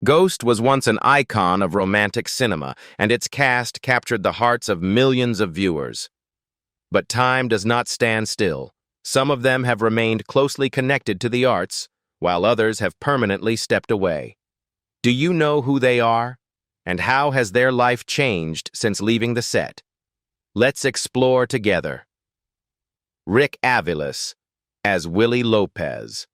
Ghost was once an icon of romantic cinema, and its cast captured the hearts of millions of viewers. But time does not stand still. Some of them have remained closely connected to the arts, while others have permanently stepped away. Do you know who they are? And how has their life changed since leaving the set? Let's explore together. Rick Aviles as Willie Lopez.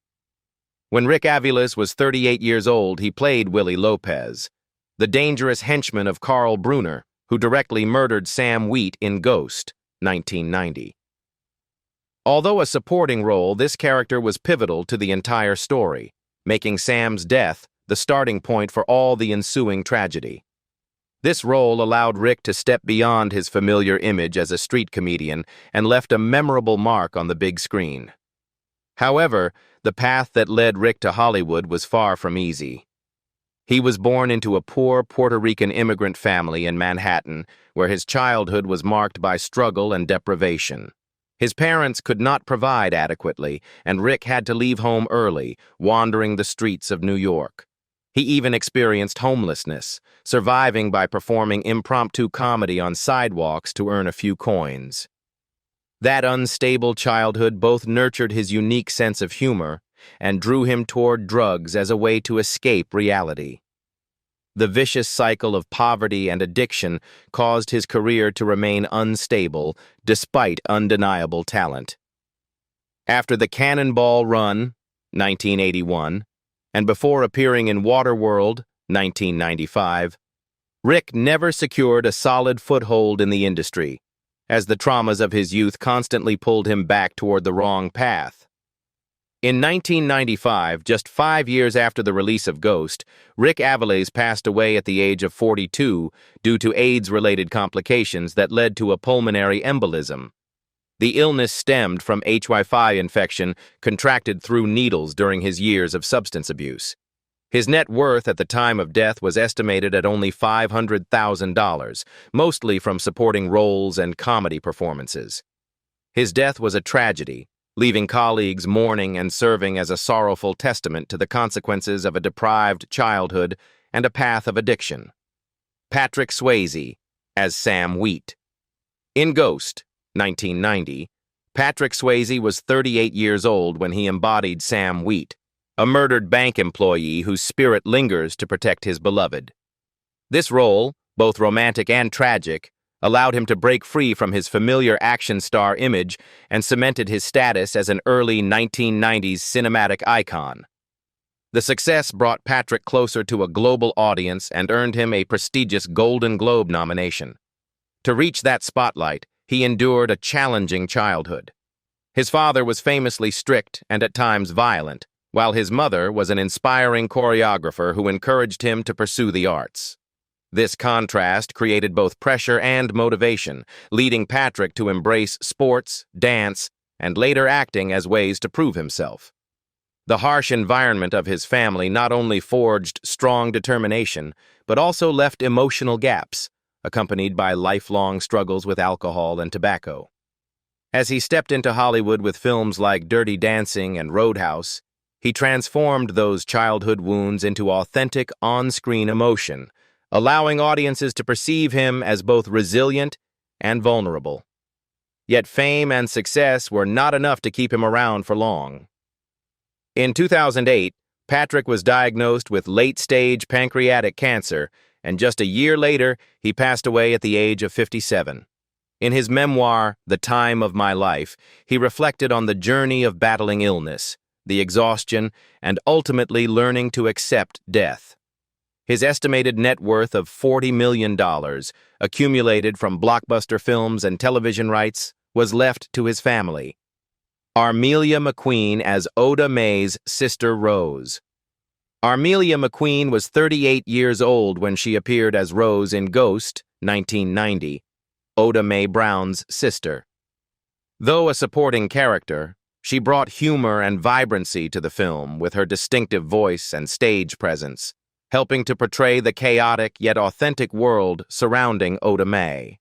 When Rick Aviles was 38 years old, he played Willie Lopez, the dangerous henchman of Carl Brunner, who directly murdered Sam Wheat in Ghost, 1990. Although a supporting role, this character was pivotal to the entire story, making Sam's death the starting point for all the ensuing tragedy. This role allowed Rick to step beyond his familiar image as a street comedian and left a memorable mark on the big screen. However, the path that led Rick to Hollywood was far from easy. He was born into a poor Puerto Rican immigrant family in Manhattan, where his childhood was marked by struggle and deprivation. His parents could not provide adequately, and Rick had to leave home early, wandering the streets of New York. He even experienced homelessness, surviving by performing impromptu comedy on sidewalks to earn a few coins. That unstable childhood both nurtured his unique sense of humor and drew him toward drugs as a way to escape reality. The vicious cycle of poverty and addiction caused his career to remain unstable despite undeniable talent. After the Cannonball Run, 1981, and before appearing in Waterworld, 1995, Rick never secured a solid foothold in the industry, as the traumas of his youth constantly pulled him back toward the wrong path. In 1995, just 5 years after the release of Ghost, Rick Aviles passed away at the age of 42 due to AIDS-related complications that led to a pulmonary embolism. The illness stemmed from HIV infection contracted through needles during his years of substance abuse. His net worth at the time of death was estimated at only $500,000, mostly from supporting roles and comedy performances. His death was a tragedy, leaving colleagues mourning and serving as a sorrowful testament to the consequences of a deprived childhood and a path of addiction. Patrick Swayze as Sam Wheat. In Ghost, 1990, Patrick Swayze was 38 years old when he embodied Sam Wheat, a murdered bank employee whose spirit lingers to protect his beloved. This role, both romantic and tragic, allowed him to break free from his familiar action star image and cemented his status as an early 1990s cinematic icon. The success brought Patrick closer to a global audience and earned him a prestigious Golden Globe nomination. To reach that spotlight, he endured a challenging childhood. His father was famously strict and at times violent, while his mother was an inspiring choreographer who encouraged him to pursue the arts. This contrast created both pressure and motivation, leading Patrick to embrace sports, dance, and later acting as ways to prove himself. The harsh environment of his family not only forged strong determination, but also left emotional gaps, accompanied by lifelong struggles with alcohol and tobacco. As he stepped into Hollywood with films like Dirty Dancing and Roadhouse, he transformed those childhood wounds into authentic on-screen emotion, allowing audiences to perceive him as both resilient and vulnerable. Yet fame and success were not enough to keep him around for long. In 2008, Patrick was diagnosed with late-stage pancreatic cancer, and just a year later, he passed away at the age of 57. In his memoir, The Time of My Life, he reflected on the journey of battling illness, the exhaustion, and ultimately learning to accept death. His estimated net worth of $40 million, accumulated from blockbuster films and television rights, was left to his family. Armelia McQueen as Oda Mae's sister Rose. Armelia McQueen was 38 years old when she appeared as Rose in Ghost, 1990, Oda Mae Brown's sister. Though a supporting character, she brought humor and vibrancy to the film with her distinctive voice and stage presence, helping to portray the chaotic yet authentic world surrounding Oda Mae.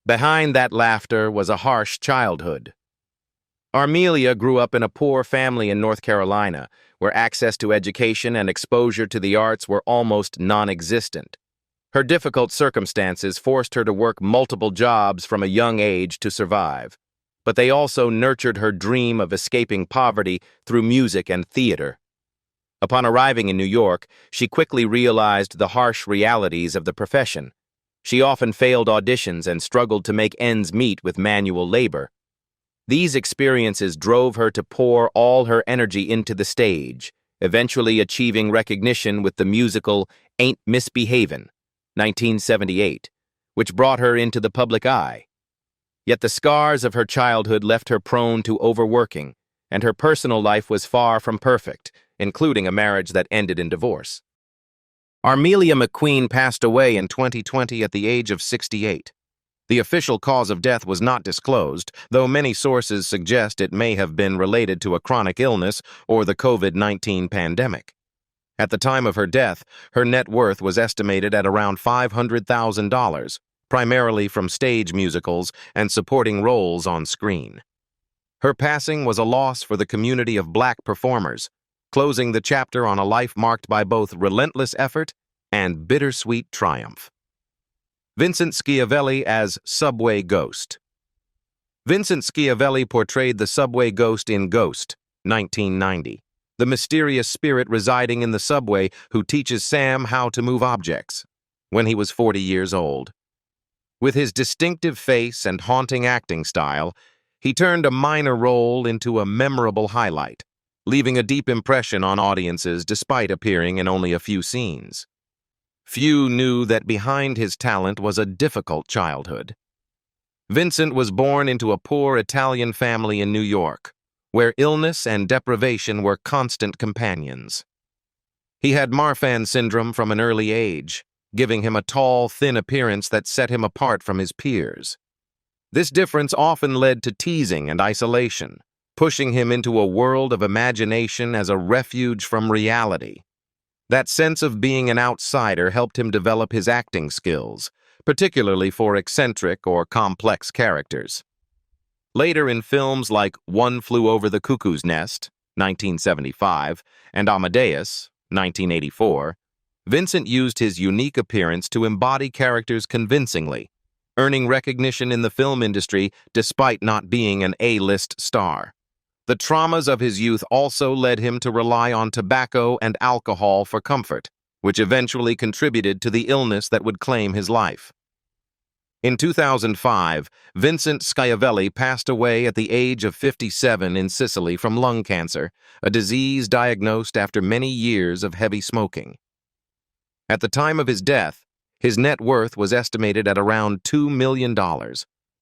Behind that laughter was a harsh childhood. Armelia grew up in a poor family in North Carolina, where access to education and exposure to the arts were almost non-existent. Her difficult circumstances forced her to work multiple jobs from a young age to survive, but they also nurtured her dream of escaping poverty through music and theater. Upon arriving in New York, she quickly realized the harsh realities of the profession. She often failed auditions and struggled to make ends meet with manual labor. These experiences drove her to pour all her energy into the stage, eventually achieving recognition with the musical Ain't Misbehavin', 1978, which brought her into the public eye. Yet the scars of her childhood left her prone to overworking, and her personal life was far from perfect, including a marriage that ended in divorce. Armelia McQueen passed away in 2020 at the age of 68. The official cause of death was not disclosed, though many sources suggest it may have been related to a chronic illness or the COVID-19 pandemic. At the time of her death, her net worth was estimated at around $500,000, primarily from stage musicals and supporting roles on screen. Her passing was a loss for the community of Black performers, closing the chapter on a life marked by both relentless effort and bittersweet triumph. Vincent Schiavelli as Subway Ghost. Vincent Schiavelli portrayed the subway ghost in Ghost, 1990, the mysterious spirit residing in the subway who teaches Sam how to move objects, when he was 40 years old. With his distinctive face and haunting acting style, he turned a minor role into a memorable highlight, leaving a deep impression on audiences despite appearing in only a few scenes. Few knew that behind his talent was a difficult childhood. Vincent was born into a poor Italian family in New York, where illness and deprivation were constant companions. He had Marfan syndrome from an early age, giving him a tall, thin appearance that set him apart from his peers. This difference often led to teasing and isolation, pushing him into a world of imagination as a refuge from reality. That sense of being an outsider helped him develop his acting skills, particularly for eccentric or complex characters. Later in films like One Flew Over the Cuckoo's Nest, 1975, and Amadeus, 1984, Vincent used his unique appearance to embody characters convincingly, earning recognition in the film industry despite not being an A-list star. The traumas of his youth also led him to rely on tobacco and alcohol for comfort, which eventually contributed to the illness that would claim his life. In 2005, Vincent Schiavelli passed away at the age of 57 in Sicily from lung cancer, a disease diagnosed after many years of heavy smoking. At the time of his death, his net worth was estimated at around $2 million,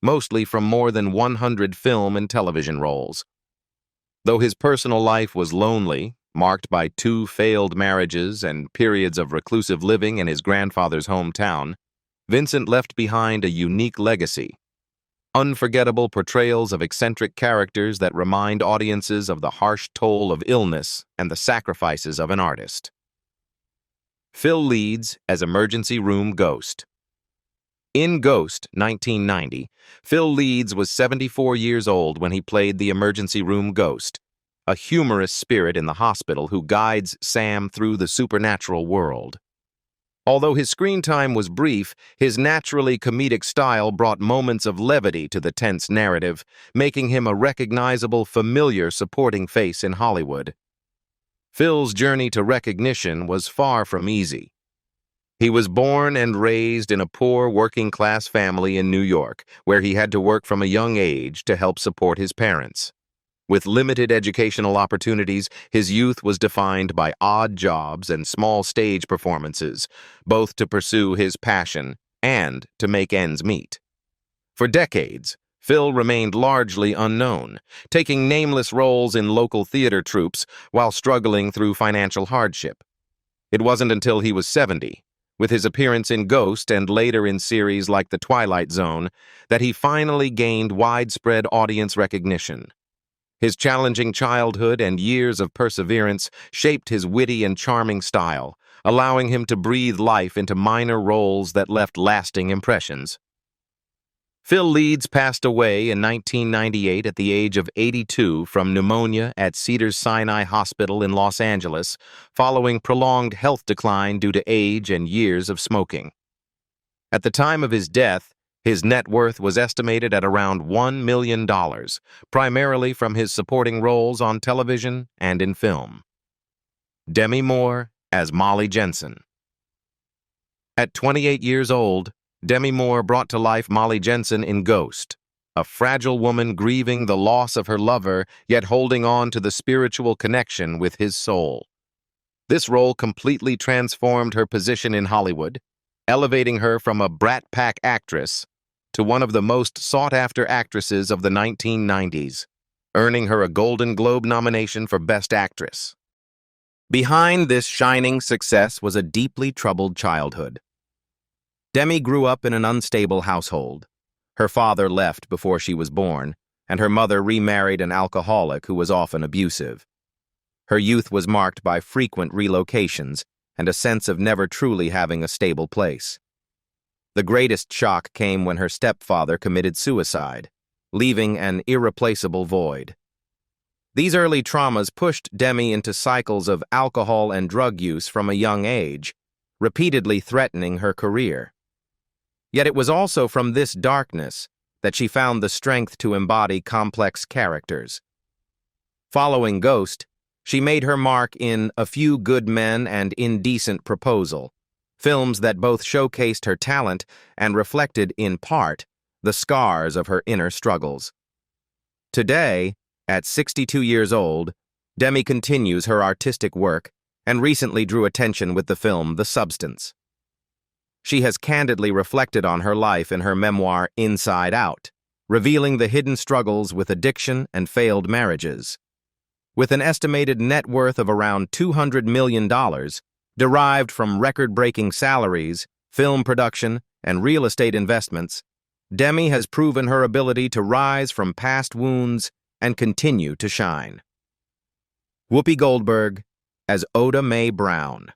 mostly from more than 100 film and television roles. Though his personal life was lonely, marked by 2 failed marriages and periods of reclusive living in his grandfather's hometown, Vincent left behind a unique legacy. Unforgettable portrayals of eccentric characters that remind audiences of the harsh toll of illness and the sacrifices of an artist. Phil Leeds as Emergency Room Ghost. In Ghost, 1990, Phil Leeds was 74 years old when he played the emergency room ghost, a humorous spirit in the hospital who guides Sam through the supernatural world. Although his screen time was brief, his naturally comedic style brought moments of levity to the tense narrative, making him a recognizable, familiar supporting face in Hollywood. Phil's journey to recognition was far from easy. He was born and raised in a poor working-class family in New York, where he had to work from a young age to help support his parents. With limited educational opportunities, his youth was defined by odd jobs and small stage performances, both to pursue his passion and to make ends meet. For decades, Phil remained largely unknown, taking nameless roles in local theater troupes while struggling through financial hardship. It wasn't until he was 70, with his appearance in Ghost and later in series like The Twilight Zone, that he finally gained widespread audience recognition. His challenging childhood and years of perseverance shaped his witty and charming style, allowing him to breathe life into minor roles that left lasting impressions. Phil Leeds passed away in 1998 at the age of 82 from pneumonia at Cedars-Sinai Hospital in Los Angeles, following prolonged health decline due to age and years of smoking. At the time of his death, his net worth was estimated at around $1 million, primarily from his supporting roles on television and in film. Demi Moore as Molly Jensen. At 28 years old, Demi Moore brought to life Molly Jensen in Ghost, a fragile woman grieving the loss of her lover, yet holding on to the spiritual connection with his soul. This role completely transformed her position in Hollywood, elevating her from a brat pack actress to one of the most sought-after actresses of the 1990s, earning her a Golden Globe nomination for Best Actress. Behind this shining success was a deeply troubled childhood. Demi grew up in an unstable household. Her father left before she was born, and her mother remarried an alcoholic who was often abusive. Her youth was marked by frequent relocations and a sense of never truly having a stable place. The greatest shock came when her stepfather committed suicide, leaving an irreplaceable void. These early traumas pushed Demi into cycles of alcohol and drug use from a young age, repeatedly threatening her career. Yet it was also from this darkness that she found the strength to embody complex characters. Following Ghost, she made her mark in A Few Good Men and Indecent Proposal, films that both showcased her talent and reflected, in part, the scars of her inner struggles. Today, at 62 years old, Demi continues her artistic work and recently drew attention with the film The Substance. She has candidly reflected on her life in her memoir Inside Out, revealing the hidden struggles with addiction and failed marriages. With an estimated net worth of around $200 million, derived from record-breaking salaries, film production, and real estate investments, Demi has proven her ability to rise from past wounds and continue to shine. Whoopi Goldberg as Oda Mae Brown.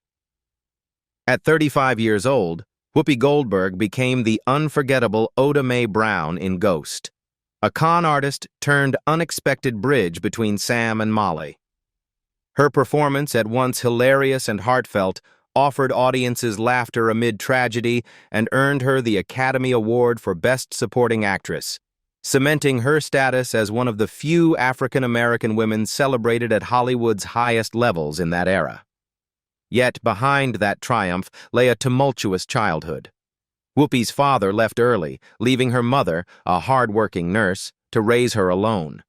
At 35 years old, Whoopi Goldberg became the unforgettable Oda Mae Brown in Ghost, a con artist turned unexpected bridge between Sam and Molly. Her performance, at once hilarious and heartfelt, offered audiences laughter amid tragedy and earned her the Academy Award for Best Supporting Actress, cementing her status as one of the few African-American women celebrated at Hollywood's highest levels in that era. Yet behind that triumph lay a tumultuous childhood. Whoopi's father left early, leaving her mother, a hard-working nurse, to raise her alone.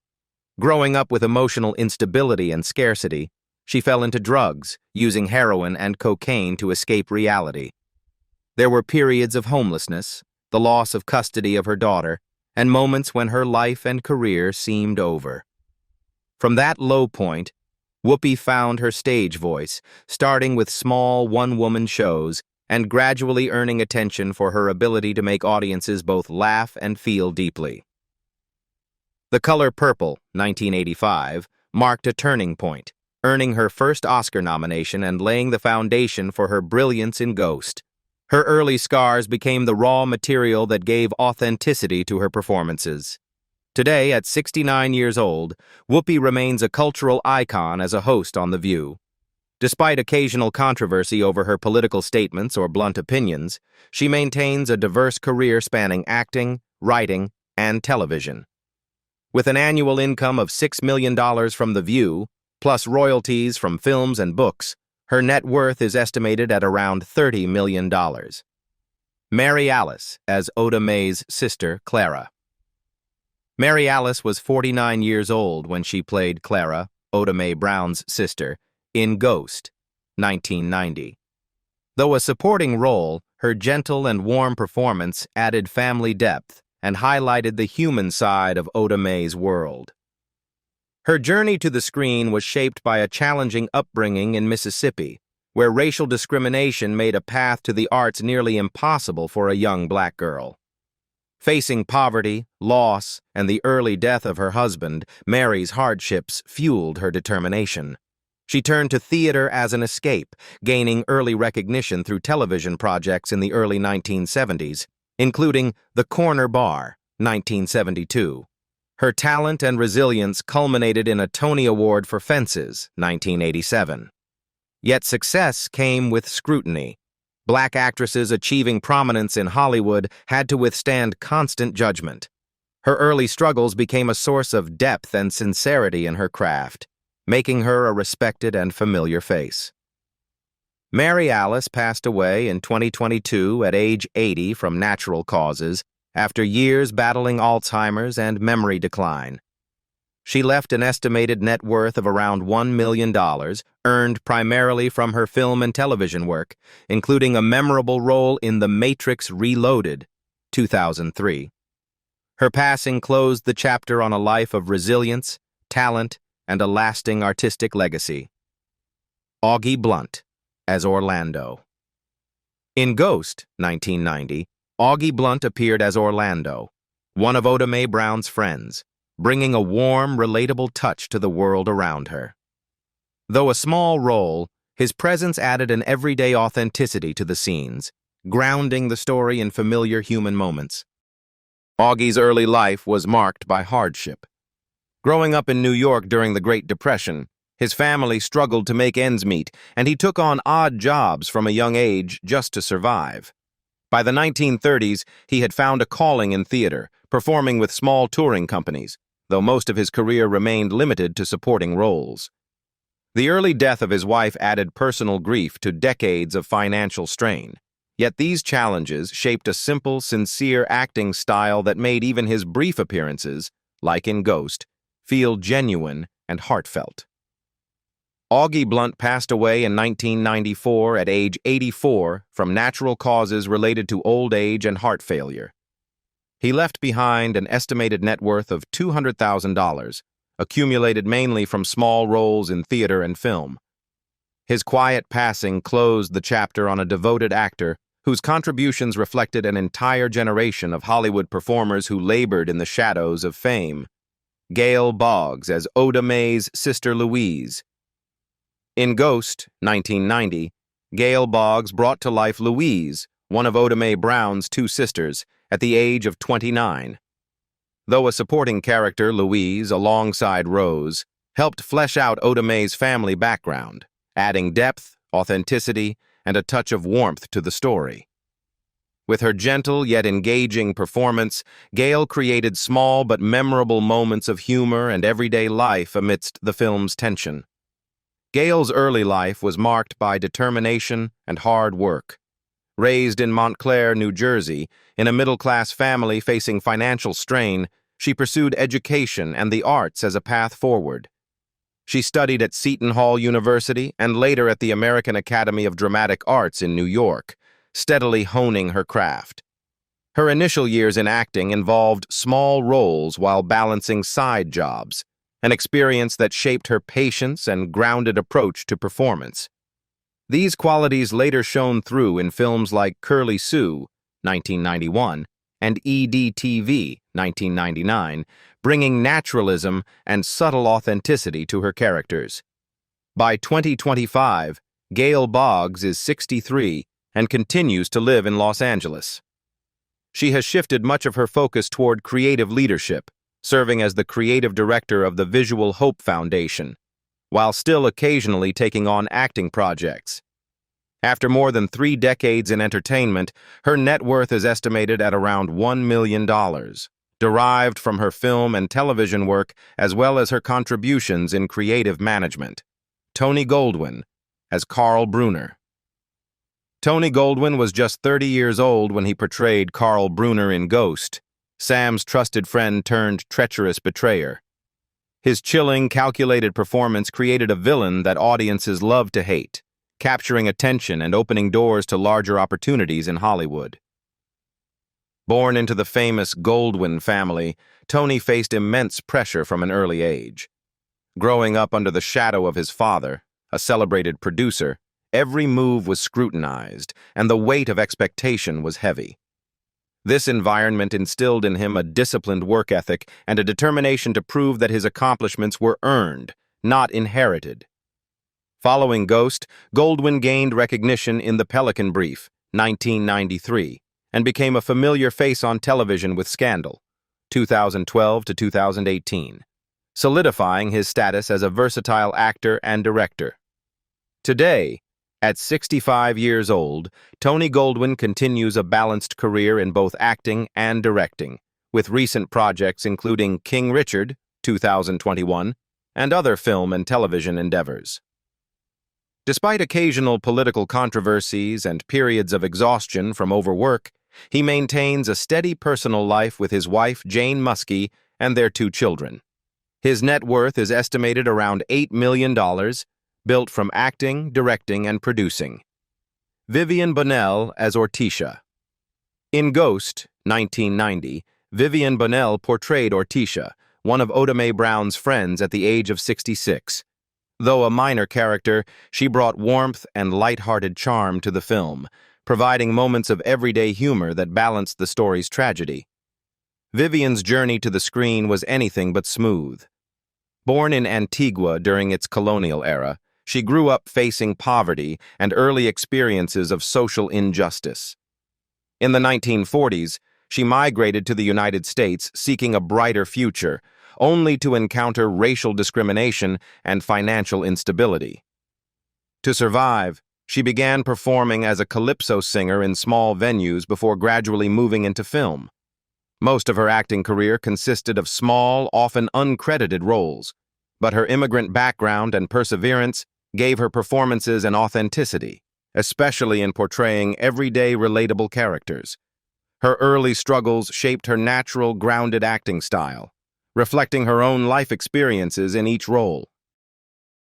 Growing up with emotional instability and scarcity, she fell into drugs, using heroin and cocaine to escape reality. There were periods of homelessness, the loss of custody of her daughter, and moments when her life and career seemed over. From that low point, Whoopi found her stage voice, starting with small one-woman shows and gradually earning attention for her ability to make audiences both laugh and feel deeply. The Color Purple, 1985, marked a turning point, earning her first Oscar nomination and laying the foundation for her brilliance in Ghost. Her early scars became the raw material that gave authenticity to her performances. Today, at 69 years old, Whoopi remains a cultural icon as a host on The View. Despite occasional controversy over her political statements or blunt opinions, she maintains a diverse career spanning acting, writing, and television. With an annual income of $6 million from The View, plus royalties from films and books, her net worth is estimated at around $30 million. Mary Alice as Oda Mae's sister, Clara. Mary Alice was 49 years old when she played Clara, Oda Mae Brown's sister, in Ghost, 1990. Though a supporting role, her gentle and warm performance added family depth and highlighted the human side of Oda Mae's world. Her journey to the screen was shaped by a challenging upbringing in Mississippi, where racial discrimination made a path to the arts nearly impossible for a young black girl. Facing poverty, loss, and the early death of her husband, Mary's hardships fueled her determination. She turned to theater as an escape, gaining early recognition through television projects in the early 1970s, including The Corner Bar, 1972. Her talent and resilience culminated in a Tony Award for Fences, 1987. Yet success came with scrutiny. Black actresses achieving prominence in Hollywood had to withstand constant judgment. Her early struggles became a source of depth and sincerity in her craft, making her a respected and familiar face. Mary Alice passed away in 2022 at age 80 from natural causes after years battling Alzheimer's and memory decline. She left an estimated net worth of around $1 million, earned primarily from her film and television work, including a memorable role in The Matrix Reloaded, 2003. Her passing closed the chapter on a life of resilience, talent, and a lasting artistic legacy. Auggie Blunt as Orlando. In Ghost, 1990, Auggie Blunt appeared as Orlando, one of Oda Mae Brown's friends, bringing a warm, relatable touch to the world around her. Though a small role, his presence added an everyday authenticity to the scenes, grounding the story in familiar human moments. Augie's early life was marked by hardship. Growing up in New York during the Great Depression, his family struggled to make ends meet, and he took on odd jobs from a young age just to survive. By the 1930s, he had found a calling in theater, performing with small touring companies, though most of his career remained limited to supporting roles. The early death of his wife added personal grief to decades of financial strain. Yet these challenges shaped a simple, sincere acting style that made even his brief appearances, like in Ghost, feel genuine and heartfelt. Auggie Blunt passed away in 1994 at age 84 from natural causes related to old age and heart failure. He left behind an estimated net worth of $200,000, accumulated mainly from small roles in theater and film. His quiet passing closed the chapter on a devoted actor whose contributions reflected an entire generation of Hollywood performers who labored in the shadows of fame. Gail Boggs as Oda Mae's sister Louise. In Ghost, 1990, Gail Boggs brought to life Louise, one of Oda Mae Brown's two sisters, at the age of 29. Though a supporting character, Louise, alongside Rose, helped flesh out Oda Mae's family background, adding depth, authenticity, and a touch of warmth to the story. With her gentle yet engaging performance, Gail created small but memorable moments of humor and everyday life amidst the film's tension. Gail's early life was marked by determination and hard work. Raised in Montclair, New Jersey, in a middle-class family facing financial strain, she pursued education and the arts as a path forward. She studied at Seton Hall University and later at the American Academy of Dramatic Arts in New York, steadily honing her craft. Her initial years in acting involved small roles while balancing side jobs, an experience that shaped her patience and grounded approach to performance. These qualities later shone through in films like Curly Sue, 1991, and EDTV, 1999, bringing naturalism and subtle authenticity to her characters. By 2025, Gail Boggs is 63 and continues to live in Los Angeles. She has shifted much of her focus toward creative leadership, serving as the creative director of the Visual Hope Foundation, while still occasionally taking on acting projects. After more than 3 decades in entertainment, her net worth is estimated at around $1 million, derived from her film and television work as well as her contributions in creative management. Tony Goldwyn as Carl Bruner. Tony Goldwyn was just 30 years old when he portrayed Carl Bruner in Ghost, Sam's trusted friend turned treacherous betrayer. His chilling, calculated performance created a villain that audiences loved to hate, capturing attention and opening doors to larger opportunities in Hollywood. Born into the famous Goldwyn family, Tony faced immense pressure from an early age. Growing up under the shadow of his father, a celebrated producer, every move was scrutinized, and the weight of expectation was heavy. This environment instilled in him a disciplined work ethic and a determination to prove that his accomplishments were earned, not inherited. Following Ghost, Goldwyn gained recognition in The Pelican Brief, 1993, and became a familiar face on television with Scandal. 2012 to 2018, solidifying his status as a versatile actor and director. Today, at 65 years old, Tony Goldwyn continues a balanced career in both acting and directing, with recent projects including King Richard, 2021, and other film and television endeavors. Despite occasional political controversies and periods of exhaustion from overwork, he maintains a steady personal life with his wife, Jane Muskie, and their 2 children. His net worth is estimated around $8 million, built from acting, directing, and producing. Vivien Barnell as Ortisha. In Ghost, 1990, Vivien Barnell portrayed Ortisha, one of Oda Mae Brown's friends at the age of 66. Though a minor character, she brought warmth and light-hearted charm to the film, providing moments of everyday humor that balanced the story's tragedy. Vivien's journey to the screen was anything but smooth. Born in Antigua during its colonial era, she grew up facing poverty and early experiences of social injustice. In the 1940s, she migrated to the United States seeking a brighter future, only to encounter racial discrimination and financial instability. To survive, she began performing as a calypso singer in small venues before gradually moving into film. Most of her acting career consisted of small, often uncredited roles, but her immigrant background and perseverance gave her performances an authenticity, especially in portraying everyday, relatable characters. Her early struggles shaped her natural, grounded acting style, reflecting her own life experiences in each role.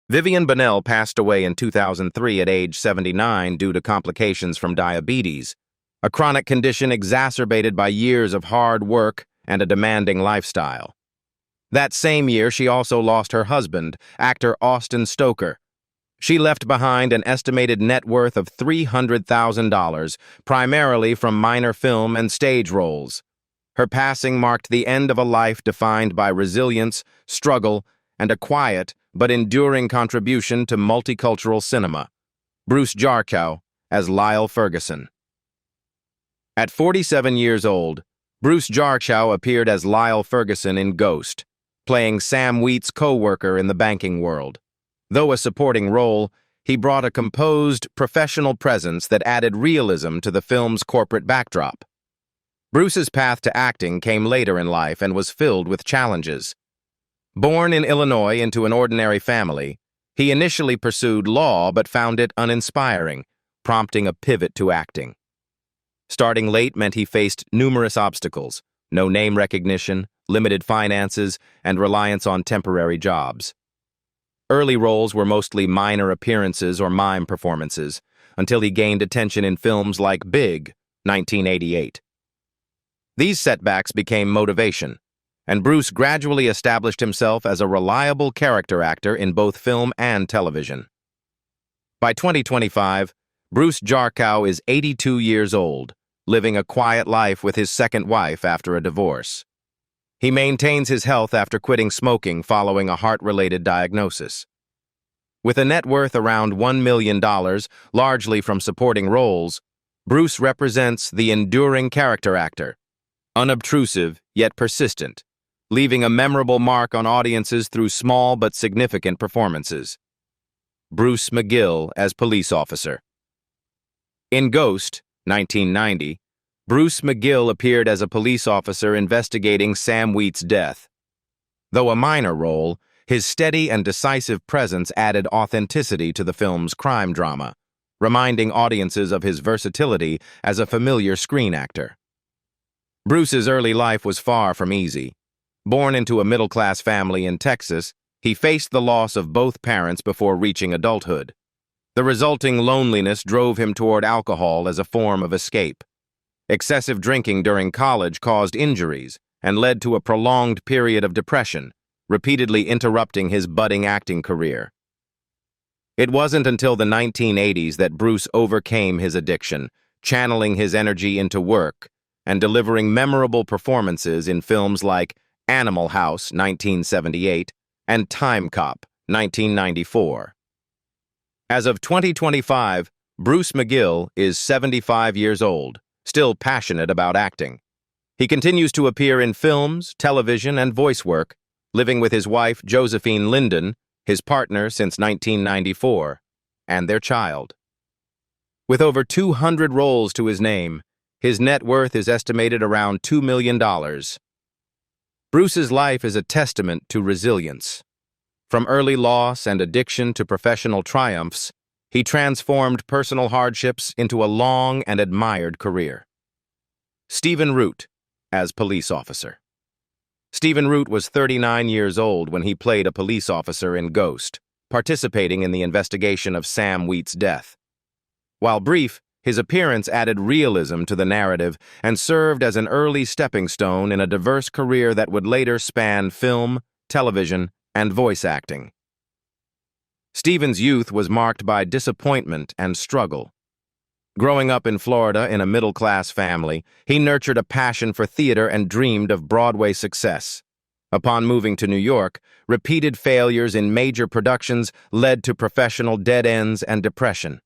Vivien Barnell passed away in 2003 at age 79 due to complications from diabetes, a chronic condition exacerbated by years of hard work and a demanding lifestyle. That same year, she also lost her husband, actor Austin Stoker. She left behind an estimated net worth of $300,000, primarily from minor film and stage roles. Her passing marked the end of a life defined by resilience, struggle, and a quiet but enduring contribution to multicultural cinema. Bruce Jarchow as Lyle Ferguson. At 47 years old, Bruce Jarchow appeared as Lyle Ferguson in Ghost, playing Sam Wheat's co-worker in the banking world. Though a supporting role, he brought a composed, professional presence that added realism to the film's corporate backdrop. Bruce's path to acting came later in life and was filled with challenges. Born in Illinois into an ordinary family, he initially pursued law but found it uninspiring, prompting a pivot to acting. Starting late meant he faced numerous obstacles: no name recognition, limited finances, and reliance on temporary jobs. Early roles were mostly minor appearances or mime performances, until he gained attention in films like Big, 1988. These setbacks became motivation, and Bruce gradually established himself as a reliable character actor in both film and television. By 2025, Bruce Jarchow is 82 years old, living a quiet life with his second wife after a divorce. He maintains his health after quitting smoking following a heart-related diagnosis. With a net worth around $1 million, largely from supporting roles, Bruce represents the enduring character actor, unobtrusive yet persistent, leaving a memorable mark on audiences through small but significant performances. Bruce McGill as police officer. In Ghost, 1990, Bruce McGill appeared as a police officer investigating Sam Wheat's death. Though a minor role, his steady and decisive presence added authenticity to the film's crime drama, reminding audiences of his versatility as a familiar screen actor. Bruce's early life was far from easy. Born into a middle-class family in Texas, he faced the loss of both parents before reaching adulthood. The resulting loneliness drove him toward alcohol as a form of escape. Excessive drinking during college caused injuries and led to a prolonged period of depression, repeatedly interrupting his budding acting career. It wasn't until the 1980s that Bruce overcame his addiction, channeling his energy into work and delivering memorable performances in films like Animal House, 1978, and Time Cop, 1994. As of 2025, Bruce McGill is 75 years old, still passionate about acting. He continues to appear in films, television, and voice work, living with his wife, Josephine Linden, his partner since 1994, and their child. With over 200 roles to his name, his net worth is estimated around $2 million. Bruce's life is a testament to resilience. From early loss and addiction to professional triumphs, he transformed personal hardships into a long and admired career. Stephen Root, as police officer. Stephen Root was 39 years old when he played a police officer in Ghost, participating in the investigation of Sam Wheat's death. While brief, his appearance added realism to the narrative and served as an early stepping stone in a diverse career that would later span film, television, and voice acting. Stephen's youth was marked by disappointment and struggle. Growing up in Florida in a middle-class family, he nurtured a passion for theater and dreamed of Broadway success. Upon moving to New York, repeated failures in major productions led to professional dead ends and depression.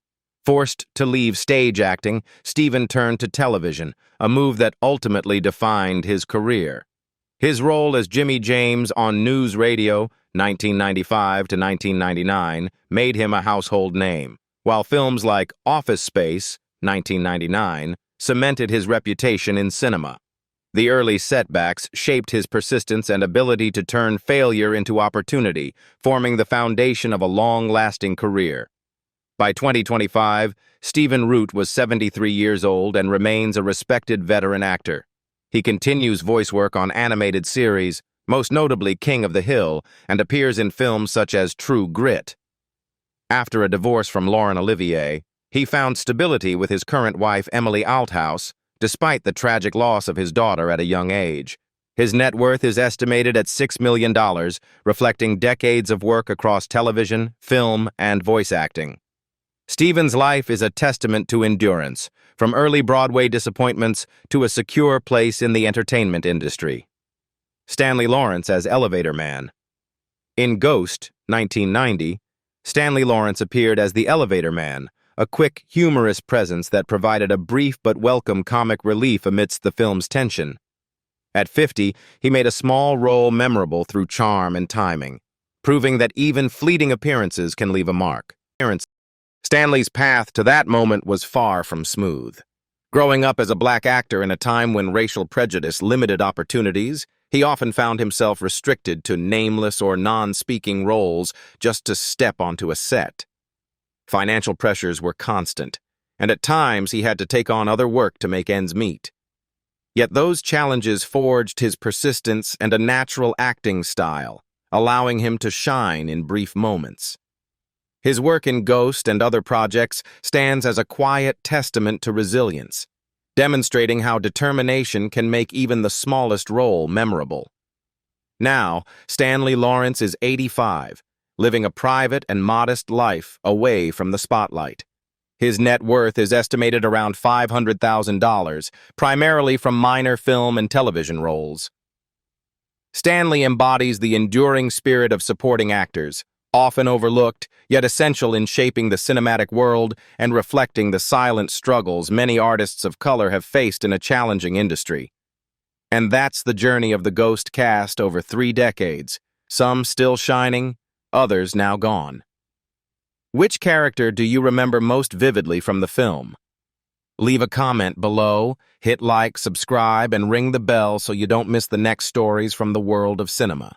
Forced to leave stage acting, Stephen turned to television, a move that ultimately defined his career. His role as Jimmy James on News Radio, 1995 to 1999, made him a household name, while films like Office Space, 1999, cemented his reputation in cinema. The early setbacks shaped his persistence and ability to turn failure into opportunity, forming the foundation of a long-lasting career. By 2025, Stephen Root was 73 years old and remains a respected veteran actor. He continues voice work on animated series, most notably King of the Hill, and appears in films such as True Grit. After a divorce from Laurence Olivier, he found stability with his current wife, Emily Althouse, despite the tragic loss of his daughter at a young age. His net worth is estimated at $6 million, reflecting decades of work across television, film, and voice acting. Stephen's life is a testament to endurance, from early Broadway disappointments to a secure place in the entertainment industry. Stanley Lawrence as Elevator Man. In Ghost, 1990, Stanley Lawrence appeared as the Elevator Man, a quick, humorous presence that provided a brief but welcome comic relief amidst the film's tension. At 50, he made a small role memorable through charm and timing, proving that even fleeting appearances can leave a mark. Stanley's path to that moment was far from smooth. Growing up as a black actor in a time when racial prejudice limited opportunities, he often found himself restricted to nameless or non-speaking roles just to step onto a set. Financial pressures were constant, and at times he had to take on other work to make ends meet. Yet those challenges forged his persistence and a natural acting style, allowing him to shine in brief moments. His work in Ghost and other projects stands as a quiet testament to resilience, demonstrating how determination can make even the smallest role memorable. Now, Stanley Lawrence is 85, living a private and modest life away from the spotlight. His net worth is estimated around $500,000, primarily from minor film and television roles. Stanley embodies the enduring spirit of supporting actors, often overlooked, yet essential in shaping the cinematic world and reflecting the silent struggles many artists of color have faced in a challenging industry. And that's the journey of the Ghost cast over 3 decades, some still shining, others now gone. Which character do you remember most vividly from the film? Leave a comment below, hit like, subscribe, and ring the bell so you don't miss the next stories from the world of cinema.